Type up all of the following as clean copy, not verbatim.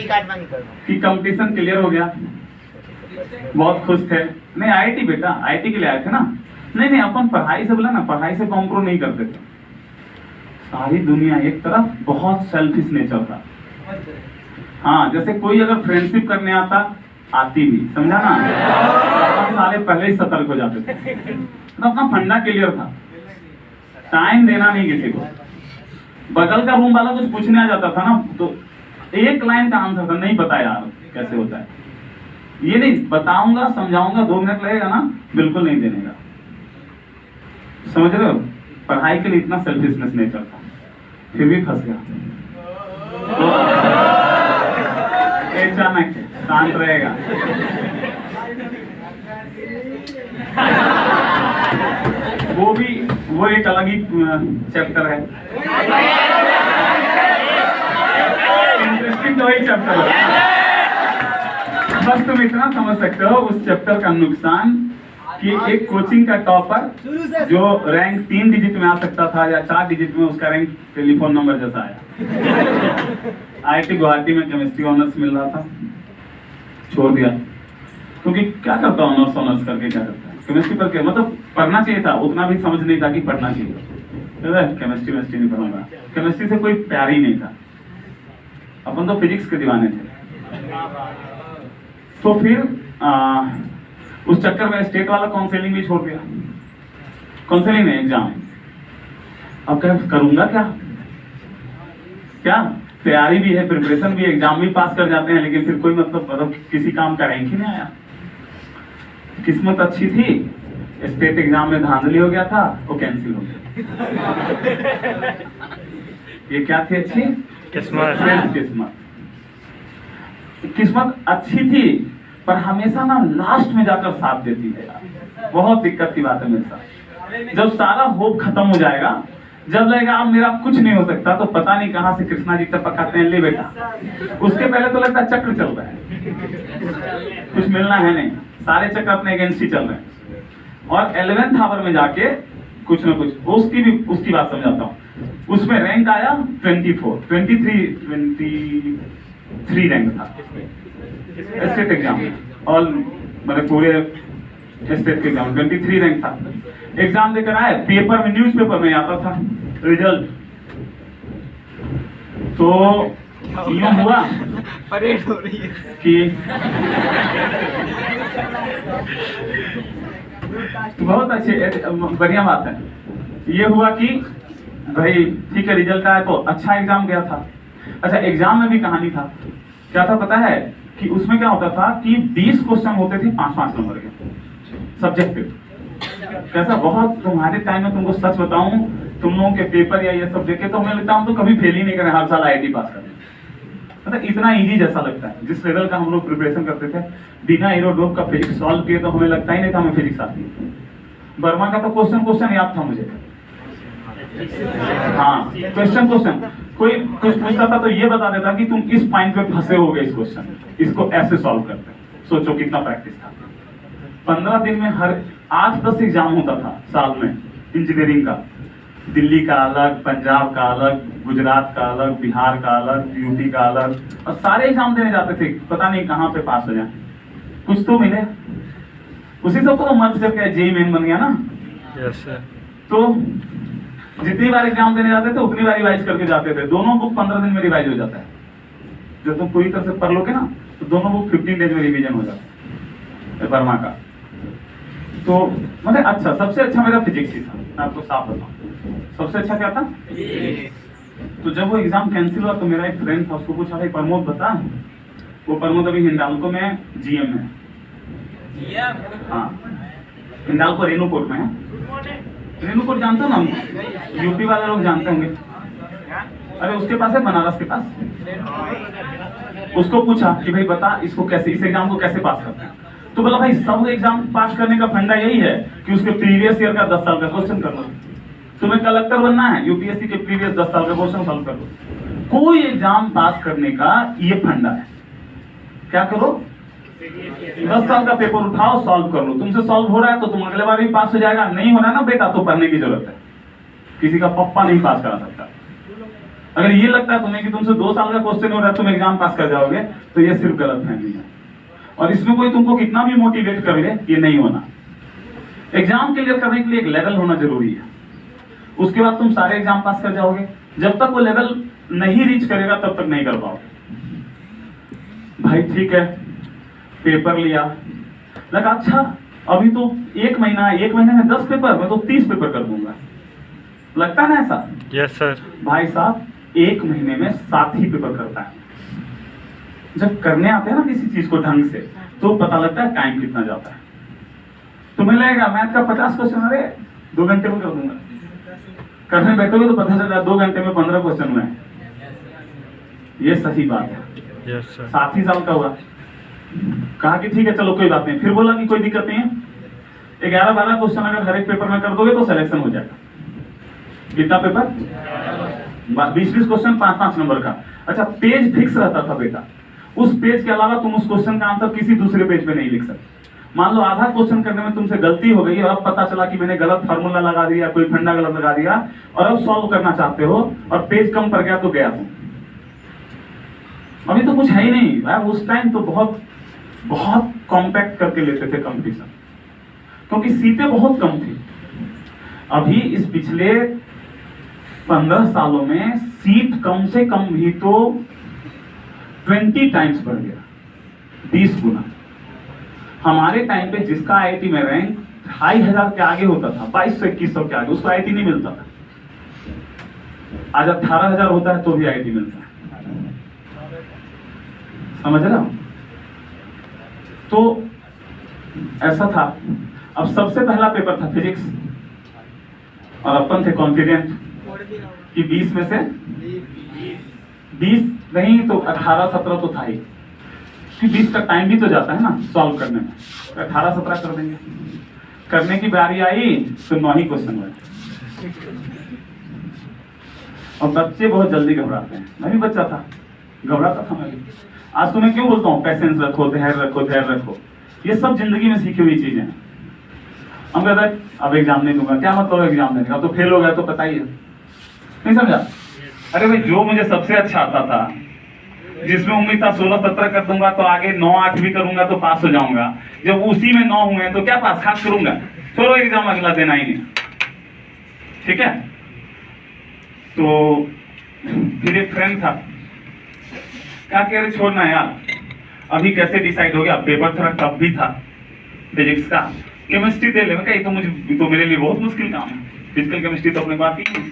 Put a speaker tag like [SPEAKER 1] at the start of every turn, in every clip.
[SPEAKER 1] कि competition clear हो गया, बहुत खुश थे। नहीं आईआईटी बेटा, आईआईटी के लिए आए थे ना। नहीं नहीं, अपन पढ़ाई से बोला ना, पढ़ाई से कॉम्प्रो नहीं करते थे। सारी दुनिया एक तरफ, बहुत सेल्फिश नेचर था। हाँ, जैसे कोई अगर फ्रेंडशिप करने आती भी, समझा ना, अपन साले पहले ही सतर्क हो जाते थे। तो अपना फंडा क्लियर था, टाइम देना नहीं किसी को। बगल का रूम वाला कुछ पूछने आ जाता था ना, तो एक लाइन का आंसर था, नहीं पता यार कैसे होता है। ये नहीं बताऊंगा, समझाऊंगा, 2 मिनट लगेगा ना, बिल्कुल नहीं देने का। समझ रहे हो, पढ़ाई के लिए इतना सेल्फिशनेस नहीं करता, फिर भी फंस गया। अचानक शांत रहेगा। वो एक अलग ही चैप्टर है, इंटरेस्टिंग तो वही चैप्टर है। बस तुम इतना समझ सकते हो उस चैप्टर का नुकसान कि एक कोचिंग का टॉपर जो रैंक 3 डिजिट में आ सकता था या 4 डिजिट में, उसका रैंक टेलीफोन नंबर जैसा आया। आईआईटी गुवाहाटी में केमिस्ट्री ऑनर्स मिल रहा था, छोड़ दिया। क्योंकि क्या करता ऑनर्स करके क्या करता है, केमिस्ट्री पर क्या मतलब पढ़ना चाहिए था, उतना भी समझ नहीं था कि पढ़ना चाहिए। केमिस्ट्री नहीं पढ़ूंगा, केमिस्ट्री से कोई प्यार ही नहीं था। अपन तो फिजिक्स के दीवाने थे। तो फिर उस चक्कर में स्टेट वाला काउंसलिंग भी छोड़ दिया। काउंसलिंग में एग्जाम, अब क्या करूंगा, क्या तैयारी भी है, प्रिपरेशन भी, एग्जाम भी पास कर जाते हैं, लेकिन फिर कोई मतलब किसी काम का रैंक ही नहीं आया। किस्मत अच्छी थी, स्टेट एग्जाम में धांधली हो गया था, वो कैंसिल हो गया। ये क्या थी अच्छी किस्मत। किस्मत अच्छी थी, पर हमेशा ना लास्ट में जाकर साथ देती है यार। बहुत दिक्कत की बात है मेरे साथ। जब सारा होप खत्म हो जाएगा, जब लगेगा अब मेरा कुछ नहीं हो सकता, तो पता नहीं कहां से कृष्णा जी टपकाते हैं, ले बेटा। उसके पहले तो लगता है चक्र चल रहा है, कुछ मिलना है नहीं, सारे चक्र अपने अगेंस्ट ही चल रहे हैं। और 11th आवर में जाके कुछ ना कुछ, उसकी बात समझाता हूँ। उसमें रैंक आया 23 रैंक था स्टेट एग्जाम, और मतलब पूरे स्टेट के एग्जाम 23 रैंक था। एग्जाम देकर आए, पेपर में, न्यूज पेपर में आता था रिजल्ट। तो यूं हुआ
[SPEAKER 2] परेड हो रही है
[SPEAKER 1] कि बहुत अच्छी बढ़िया बात है। ये हुआ कि भाई ठीक है, रिजल्ट आया तो अच्छा एग्जाम गया था। अच्छा, एग्जाम में भी कहानी था, क्या था पता है कि उसमें क्या होता था कि 20 क्वेश्चन होते थे 5-5 नंबर के सब्जेक्टिव। कैसा, बहुत तुम्हारे टाइम में तुमको सच बताऊं, तुम लोगों के पेपर या ये सब देखे तो हमें लगता है हम तो कभी फेल ही नहीं करें, हर साल आईआईटी पास करें। मतलब इतना इजी जैसा लगता है। जिस लेवल का हम लोग प्रिपरेशन करते थे, बिना एरोडोप का फिजिक्स सॉल्व किए तो हमें लगता ही नहीं था हमें फिजिक्स आती है। वर्मा का तो क्वेश्चन याद था मुझे। हाँ, क्वेश्चन कोई कुछ पूछता था तो ये बता देता कि तुम इस पॉइंट पे फंसे हो गए, इस क्वेश्चन इसको ऐसे सॉल्व करते हैं। सोचो कितना प्रैक्टिस था। 15 दिन में हर 8-10 एग्जाम होता था साल में इंजीनियरिंग का। दिल्ली का अलग, पंजाब का अलग, गुजरात का अलग, बिहार का अलग, यूपी का अलग, और सारे एग्जाम देने जाते थे, पता नहीं कहाँ पे पास हो जाए, कुछ तो मिले। उसी सब को मत जब क्या जेई मेन बन गया ना।
[SPEAKER 2] Yes sir.
[SPEAKER 1] तो जितनी बार एग्जाम देने जाते थे उतनी बार रिवाइज करके जाते थे। दोनों बुक 15 दिन में रिवाइज हो जाता है। जब तुम पूरी तरह से पढ़ लोगे ना तो दोनों बुक 15 डेज में रिवीजन हो जाता है वर्मा का। तो मतलब अच्छा, सबसे अच्छा मेरा फिजिक्स ही था, मैं आपको साफ बताऊं। सबसे अच्छा क्या था? तो जब वो एग्जाम कैंसिल हुआ तो मेरा एक फ्रेंड था, उसको पूछा भाई प्रमोद बता। वो प्रमोद अभी हिंडाल्को में जीएम है। हाँ, हिंडाल्को रेणुकूट में है। रेणुकूट जानते हो ना, यूपी वाले लोग जानते होंगे। अरे उसके पास है, बनारस के पास। उसको पूछा कि भाई बता इसको कैसे, इस एग्जाम को कैसे पास करते हैं। तो बोला भाई सब एग्जाम पास करने का फंडा यही है कि उसके प्रीवियस ईयर का 10 साल का क्वेश्चन कर लो। तुम्हें कलेक्टर बनना है, यूपीएससी के प्रीवियस 10 साल का क्वेश्चन सॉल्व कर लो। कोई एग्जाम पास करने का ये फंडा है। क्या करो, 10 साल का पेपर उठाओ, सॉल्व कर लो। तुमसे सॉल्व हो रहा है तो तुम अगले बार भी पास हो जाएगा, नहीं हो रहा है ना बेटा तो पढ़ने की जरूरत है। किसी का पप्पा नहीं पास करा सकता। अगर ये लगता है तुम्हें कि तुमसे 2 साल का क्वेश्चन हो रहा है तुम एग्जाम पास कर जाओगे, तो ये सिर्फ गलत फहमी है। और इसमें कोई तुमको कितना भी मोटिवेट कर ले, ये नहीं होना। एग्जाम क्लियर करने के लिए एक लेवल होना जरूरी है, उसके बाद तुम सारे एग्जाम पास कर जाओगे। जब तक वो लेवल नहीं रीच करेगा तब तक नहीं कर पाओगे। भाई ठीक है, पेपर लिया, लगा अच्छा अभी तो 1 महीना है, 1 महीने में 10 पेपर, मैं तो 30 पेपर कर दूंगा। लगता है ना ऐसा?
[SPEAKER 2] Yes sir.
[SPEAKER 1] भाई साहब 1 महीने में 7 ही पेपर करता है। जब करने आते हैं ना किसी चीज को ढंग से, तो पता लगता है टाइम कितना जाता है। तुम्हें लगेगा मैथ का 50 क्वेश्चन अरे 2 घंटे में कर दूंगा, करने बैठोगे तो पता चला 2 घंटे में 15 क्वेश्चन हुए। ये सही बात है।
[SPEAKER 2] Yes sir.
[SPEAKER 1] 7 ही साल का हुआ, कहा कि ठीक है चलो कोई बात नहीं। फिर बोला कि कोई दिक्कत नहीं है, 11-12 क्वेश्चन अगर हर एक पेपर में कर दोगे तो सिलेक्शन हो जाएगा। कितना पेपर? 20-20 क्वेश्चन 5-5 नंबर का। अच्छा, पेज फिक्स रहता था बेटा, उस पेज के अलावा तुम उस क्वेश्चन का आंसर किसी दूसरे पेज पे नहीं लिख सकते। मान लो आधा क्वेश्चन करने में तुमसे गलती हो गई और अब पता चला कि मैंने गलत फार्मूला लगा दिया, कोई फंडा गलत लगा दिया, और अब सॉल्व करना चाहते हो और पेज कम पड़ गया तो गया तुम। अभी तो कुछ है ही नहीं भाई, उस टाइम तो बहुत बहुत कॉम्पैक्ट करके लेते थे कंपटीशन, क्योंकि सीटें बहुत कम थी। अभी इस पिछले 15 सालों में सीट कम से कम भी तो 20 टाइम्स बढ़ गया, 20 गुना। हमारे टाइम पे जिसका आईआईटी में रैंक 2500 के आगे होता था, 2200-2100 के आगे, उसको आईआईटी नहीं मिलता था। आज 18,000 होता है तो भी आईआईटी मिलता है। समझ रहे हो? तो ऐसा था। अब सबसे पहला पेपर था फिजिक्स, और अपन थे कॉन्फिडेंट कि 20 में से 20 नहीं तो 18-17 तो था ही, कि 20 का टाइम भी तो जाता है ना सॉल्व करने में, 18-17 कर देंगे। करने की बारी आई तो 9 ही क्वेश्चन हुए। और बच्चे बहुत जल्दी घबराते हैं, मैं भी बच्चा था, घबराता था मैं भी। आज तो मैं क्यों बोलता हूँ पेशेंस रखो, धैर्य रखो, धैर्य रखो। ये सब जिंदगी में सीखी हुई चीजें हैं। हम कहते हैं अब एग्जाम नहीं दूंगा, क्या मतलब एग्जाम देने का, तो फेल हो गया तो पता ही है। नहीं समझा? अरे भाई जो मुझे सबसे अच्छा आता था, जिसमें उम्मीद था 16-17 कर दूंगा तो आगे 9-8 भी करूंगा तो पास हो जाऊंगा, जब उसी में 9 हुए तो क्या पास खास करूंगा, छोड़ो एग्जाम अगला देना ही नहीं। ठीक है? तो फिर एक फ्रेंड था, क्या कह रहे छोड़ना यार, अभी कैसे डिसाइड हो गया, पेपर थोड़ा टफ भी था फिजिक्स का, केमिस्ट्री दे ले। मैं कहा मुझे तो मेरे लिए बहुत मुश्किल काम है, फिजिकल केमिस्ट्री तो अपने बात ही नहीं।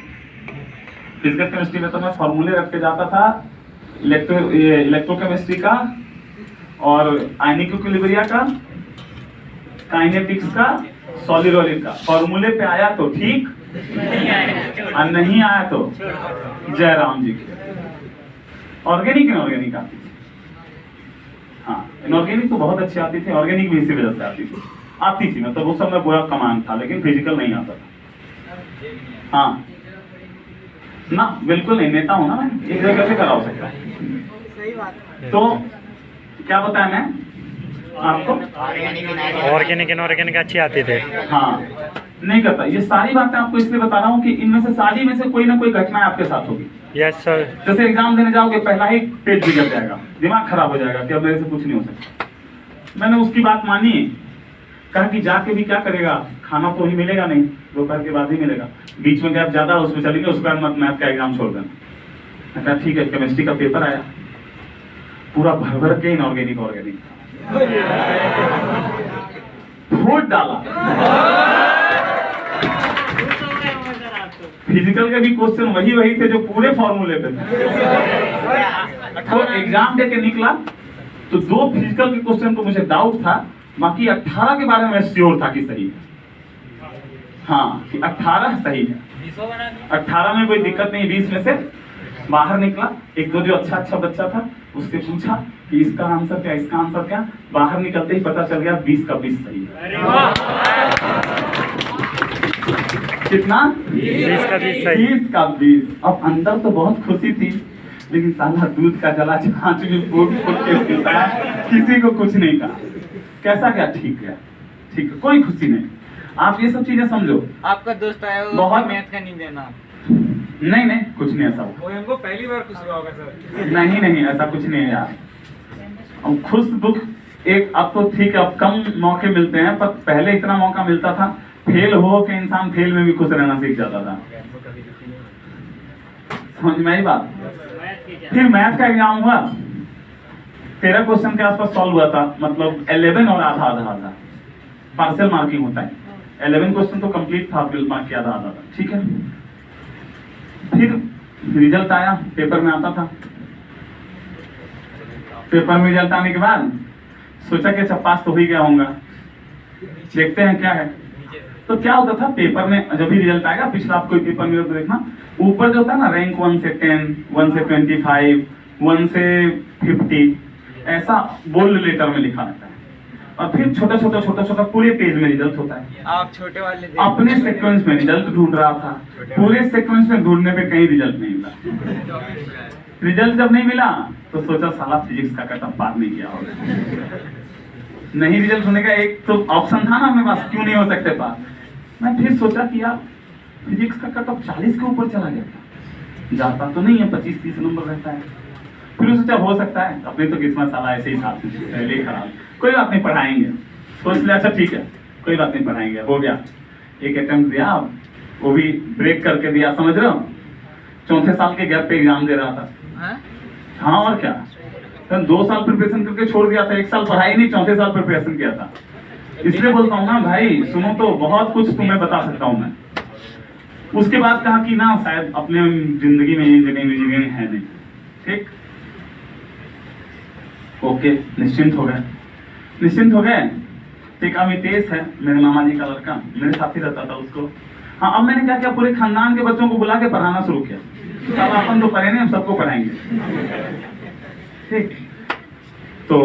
[SPEAKER 1] फिजिकल केमिस्ट्री में तो मैं फॉर्मूले रख के जाता था, इलेक्ट्रोकेमिस्ट्री का और आयनिक इक्विलिब्रिया का, काइनेटिक्स का, सॉलिड का। फॉर्मूले पे आया तो ठीक, और नहीं आया तो जय राम जी की। ऑर्गेनिक इनऑर्गेनिक आती थी, हाँ इनऑर्गेनिक तो बहुत अच्छी आती थी, ऑर्गेनिक भी इसी वजह से आती थी मतलब उस समय पूरा कमांड था, लेकिन फिजिकल नहीं आता था। हाँ ना, बिल्कुल नहीं, नेता हूं ना मैं, एक जगह कैसे करा हो सकता है।
[SPEAKER 2] सही बात।
[SPEAKER 1] तो क्या बताया मैं आपको,
[SPEAKER 2] ऑर्गेनिक इनऑर्गेनिक अच्छी आती थे।
[SPEAKER 1] हाँ नहीं करता। ये सारी बातें आपको इसलिए बता रहा हूँ कि इनमें से सारी में से कोई ना कोई घटना आपके साथ होगी।
[SPEAKER 2] Yes sir.
[SPEAKER 1] जैसे एग्जाम देने जाओगे, पहला ही पेज बिगड़ जाएगा, दिमाग खराब हो जाएगा कि अब मेरे से कुछ नहीं हो सकता। मैंने उसकी बात मानी, कहा कि जाके भी क्या करेगा, खाना तो ही मिलेगा नहीं, दोपहर के बाद ही मिलेगा, बीच में गैप ज्यादा उसमें चलेंगे, उसके बाद मत मैथ का एग्जाम छोड़ देना। कहा ठीक है। केमिस्ट्री का पेपर आया, पूरा भर भर के इनऑर्गेनिक ऑर्गेनिक फूट डाला। फिजिकल के भी क्वेश्चन वही थे जो पूरे फॉर्मूले पे थे। तो एग्जाम दे के निकला तो 2 फिजिकल के क्वेश्चन को मुझे डाउट था, बाकी 18 के बारे में श्योर था कि सही है। हाँ कि 18 सही है, 18 में कोई दिक्कत नहीं। 20 में से बाहर निकला, एक दो जो अच्छा बच्चा था उससे पूछा कि इसका आंसर क्या, इसका आंसर क्या। बाहर निकलते ही पता चल गया 20 का 20 सही है। कितना?
[SPEAKER 2] 20 का 20 सही।
[SPEAKER 1] 20 का 20। अब अंदर तो बहुत खुशी थी, लेकिन साला दूध का जला छाछ भी फूट के पीता है, किसी को कुछ नहीं कहा। कैसा क्या? ठीक है, ठीक है, कोई खुशी नहीं। आप ये सब चीजें समझो।
[SPEAKER 2] आपका दोस्त आया
[SPEAKER 1] बहुत
[SPEAKER 2] मैथ का नहीं देना।
[SPEAKER 1] नहीं नहीं कुछ नहीं ऐसा हुआ।
[SPEAKER 3] वो हमको पहली बार खुश हुआ होगा सर।
[SPEAKER 1] नहीं नहीं ऐसा कुछ नहीं है यार। अब खुश दुख एक, अब तो ठीक है, अब कम मौके मिलते हैं, पर पहले इतना मौका मिलता था, फेल हो के इंसान फेल में भी खुश रहना सीख जाता था। समझ में आई बात। फिर मैथ का एग्जाम हुआ, 13 क्वेश्चन के आसपास सॉल्व हुआ था, मतलब 11 और आधा आधा आधा पार्शियल मार्किंग होता है। 11 क्वेश्चन तो कंप्लीट था, बिल मार्क किया आधा, ठीक है। फिर रिजल्ट आया, पेपर में आता था। पेपर में रिजल्ट आने के बाद सोचा कि अच्छा पास तो हो ही गया होगा, देखते हैं क्या है। तो क्या होता था पेपर में, जब भी रिजल्ट आएगा, पिछला आप कोई पेपर में तो देखना, ऊपर जो होता है ना रैंक 1 से 10, 1 से 25, 1 से 50, ऐसा बोल्ड लेटर में लिखा रहता है। और फिर छोटा छोटा पूरे पेज में रिजल्ट होता है।
[SPEAKER 3] आप छोटे वाले
[SPEAKER 1] अपने सीक्वेंस में रिजल्ट ढूंढ रहा था, पूरे सीक्वेंस में ढूंढने पे कहीं रिजल्ट नहीं मिला। रिजल्ट जब नहीं मिला तो सोचा साला फिजिक्स का कट ऑफ पार नहीं किया होगा। नहीं रिजल्ट होने का एक तो ऑप्शन था ना अपने पास, क्यों नहीं हो सकते पास। मैं फिर सोचा कि यार फिजिक्स का कट ऑफ 40 के ऊपर चला गया, जाता तो नहीं है, 25-30 नंबर रहता है। फिर सोचा हो सकता है अपनी तो किस्मत साला ऐसे ही साथ पहले ही खराब, कोई बात नहीं पढ़ाएंगे। सोच लिया अच्छा ठीक है कोई बात नहीं पढ़ाएंगे, हो गया। एक अटेम्प्ट दिया, वो भी ब्रेक करके दिया, समझ रहे हो, 4थे साल के गैप पे एग्जाम दे रहा था। हाँ और क्या, तो 2 साल प्रिपरेशन करके छोड़ दिया था, 1 साल पढ़ाई नहीं, 4थे साल प्रिपरेशन किया था। इसलिए बोलता हूँ ना भाई, सुनो तो बहुत कुछ तुम्हें बता सकता हूँ मैं। उसके बाद कहा कि ना शायद अपने जिंदगी में इंजीनियरिंग है नहीं, ठीक, ओके, निश्चिंत हो गए। एक अमितेश है मेरे मामा जी का लड़का, मेरे साथ ही रहता था उसको। हाँ अब मैंने क्या किया, पूरे खानदान के बच्चों को बुला के पढ़ाना शुरू किया। सब अपन तो पढ़े नहीं, हम सबको पढ़ाएंगे, ठीक। तो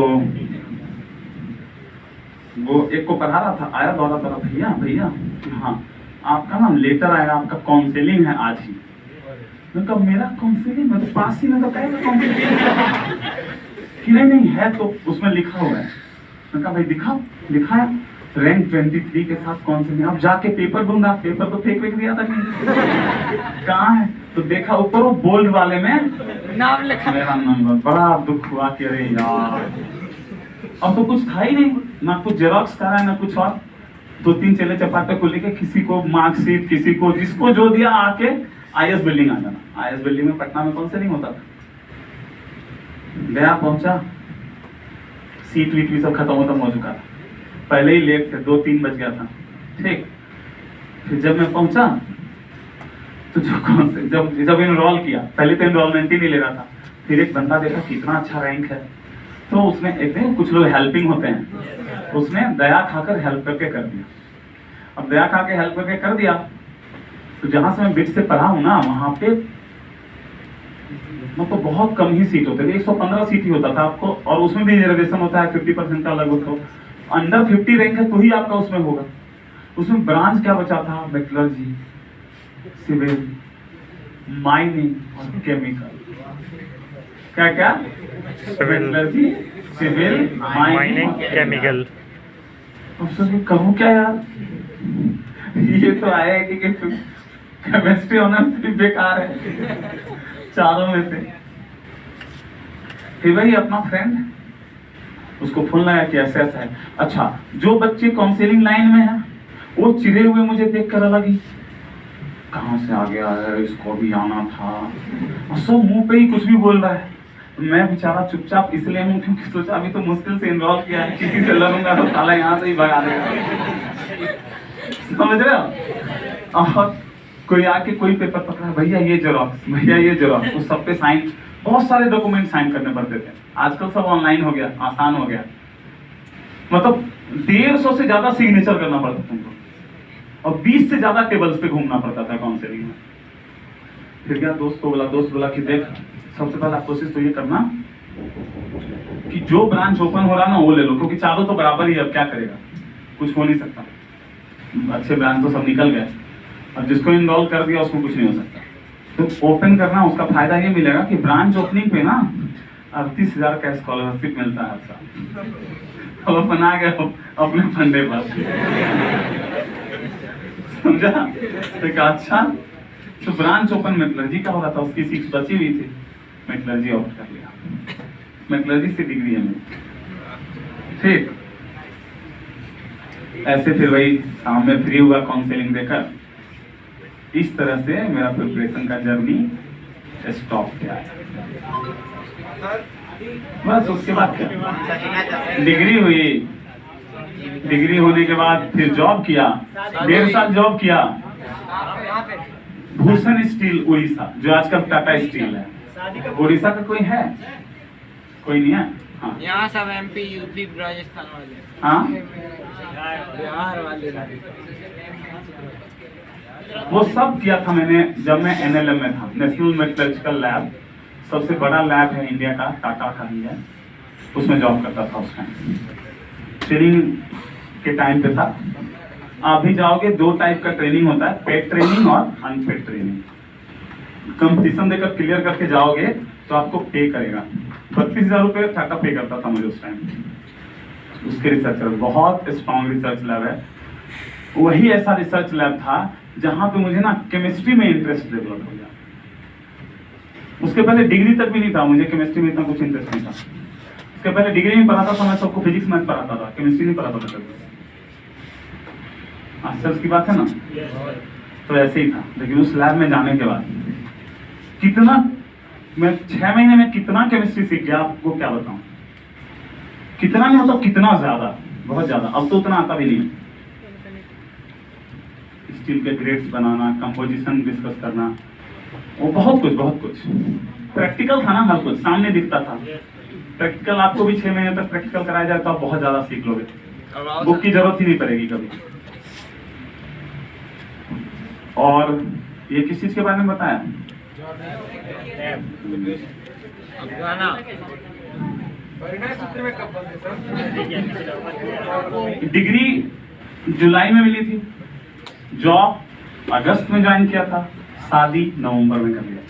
[SPEAKER 1] वो एक को पढ़ा रहा था, आया दौरा भैया हाँ आपका ना लेटर आएगा, आपका काउंसलिंग है आज ही। मैं कहा मेरा काउंसलिंग, मैं तो पास ही में तो कहेगा काउंसलिंग कि नहीं है, तो उसमें लिखा हुआ है। मैं कहा भाई दिखाया रैंक 23 के साथ काउंसलिंग। अब जाके पेपर ढूंढा, पेपर तो फेंक दिया था कहीं, कहाँ है, तो देखा ऊपर वो बोल्ड वाले में
[SPEAKER 3] नाम लिखा,
[SPEAKER 1] मेरा नंबर। बड़ा दुख हुआ कि अरे यार, अब तो कुछ था ही नहीं, ना कुछ जेरोक्स करा है ना कुछ और। 2-3 चेले चपाटे को लेके किसी को मार्कशीट, किसी को जिसको जो दिया, आके IS बिल्डिंग आ जाना। IS बिल्डिंग में पटना में काउंसलिंग होता था। गया, पहुंचा, सीट वीट भी सब खत्म हो चुका था, पहले ही लेट थे, 2-3 बज गया था, ठीक। फिर जब मैं पहुंचा तो जब इनरोल किया, पहले तो इनरोलमेंट ही नहीं ले रहा था। फिर एक बंदा देखा कितना अच्छा रैंक है, तो उसने एक दिन कुछ लोग हेल्पिंग होते हैं, उसने दया खाकर हेल्प करके कर दिया। अब दया खा के हेल्प करके कर दिया, तो जहां से मैं बिट से पढ़ा हूं ना, वहां पे मतलब बहुत कम ही सीट होते थे, 115 सीट ही होता था आपको, और उसमें भी रिजर्वेशन होता है 50% का अलग होता है। अंडर 50 रैंक है तो ही आपका उसमें होगा। उसमें ब्रांच क्या बचा था, मेटलर्जी, सिविल, माइनिंग और केमिकल। क्या मेटलर्जी, सिविल,
[SPEAKER 2] माइनिंग, केमिकल।
[SPEAKER 1] अब सोचिए कहूँ क्या यार, ये तो आया है कि केमिस्ट्री ऑनर्स भी बेकार है चारों में से। फिर वही अपना फ्रेंड, उसको फोन लगा कि ऐसा है। अच्छा, जो बच्चे काउंसलिंग लाइन में हैं वो चिड़े हुए मुझे देख कर लगी, कहाँ से आ गया है, इसको भी आना था, और सब मुंह पे ही कुछ भी बोल रहा है। मैं बेचारा चुपचाप इसलिए हूँ क्योंकि सोचा अभी तो मुश्किल से इनरोल किया है, किसी से लड़ूंगा तो साला यहाँ से ही भगा देगा, समझ रहे हो। और कोई आके कोई पेपर पकड़ा, भैया ये जेरोक्स, उस सब पे साइन, बहुत सारे डॉक्यूमेंट साइन करने पड़ते थे। आजकल सब ऑनलाइन हो गया, आसान हो गया, मतलब 150 से ज्यादा सिग्नेचर करना पड़ता था तुमको, और 20 से ज्यादा टेबल्स पे घूमना पड़ता था काउंसलिंग में। फिर क्या दोस्त बोला कि देख, सबसे पहला कोशिश तो ये करना कि जो ब्रांच ओपन हो रहा ना वो ले लो, क्योंकि चारों तो बराबर ही, अब क्या करेगा, कुछ हो नहीं सकता। अच्छे ब्रांच तो सब निकल गए, अब जिसको इनरोल कर दिया उसको कुछ नहीं हो सकता। तो ओपन करना, उसका फायदा ये मिलेगा कि ब्रांच ओपनिंग पे ना 38,000 का स्कॉलरशिप मिलता है हर साल। अब अपन आ गए अपने फंडे पर, समझा। तो अच्छा तो ब्रांच ओपन मेटलर्जी का हो रहा था, उसकी सीट बची हुई थी, मेटलर्जी ऑप्ट कर लिया, मेटलर्जी से डिग्री है मेरी। ठीक ऐसे फिर वही शाम में फ्री हुआ काउंसलिंग देकर, इस तरह से मेरा प्रिपरेशन का जर्नी स्टॉप किया। बस उसके बाद क्या, डिग्री हुई, डिग्री होने के बाद फिर जॉब किया, 1.5 साल जॉब किया भूषण स्टील उड़ीसा, जो आजकल टाटा स्टील है। उड़ीसा का कोई है? कोई नहीं है? हाँ
[SPEAKER 3] यहाँ सब MP UP राजस्थान वाले,
[SPEAKER 1] हाँ
[SPEAKER 3] बिहार वाले।
[SPEAKER 1] वो सब किया था मैंने जब मैं NLM में था, नेशनल मेटलर्जिकल लैब, सबसे बड़ा लैब है इंडिया का, टाटा का ही है, उसमें जॉब करता था उस टाइम, ट्रेनिंग के टाइम पे था। अभी जाओगे 2 टाइप का ट्रेनिंग होता है, पेड ट्रेनिंग और अनपेड ट्रेनिंग। कंपटीशन देकर क्लियर करके जाओगे तो आपको पे करेगा, 32,000 रुपये टाटा पे करता था मुझे उस टाइम। उसके रिसर्चर बहुत स्ट्रॉन्ग रिसर्च लैब है, वही ऐसा रिसर्च लैब था जहाँ पे मुझे ना केमिस्ट्री में इंटरेस्ट डेवलप हो गया। उसके पहले डिग्री तक भी नहीं था, मुझे केमिस्ट्री में इतना कुछ इंटरेस्ट नहीं था। उसके पहले डिग्री में पढ़ाता था मैं सबको, फिजिक्स मैथ पढ़ाता था, केमिस्ट्री नहीं पढ़ाता था। आश्चर्य की बात है ना। तो ऐसे ही था, लेकिन उस लैब में जाने के बाद कितना, मैं 6 महीने में कितना केमिस्ट्री सीख गया, आपको क्या बताऊं। कितना नहीं मतलब कितना ज्यादा, बहुत ज्यादा। अब तो उतना आता भी नहीं। स्टील के ग्रेड्स बनाना, कंपोजिशन डिस्कस करना, वो बहुत कुछ प्रैक्टिकल था ना, हर कुछ सामने दिखता था। प्रैक्टिकल आपको भी 6 महीने तक प्रैक्टिकल कराया जाए तो आप बहुत ज्यादा सीख लोगे, बुक की जरूरत ही नहीं पड़ेगी कभी। और ये किस चीज के बारे में बताया? डिग्री जुलाई में मिली थी, जॉब अगस्त में ज्वाइन किया था, शादी नवंबर में कर लिया।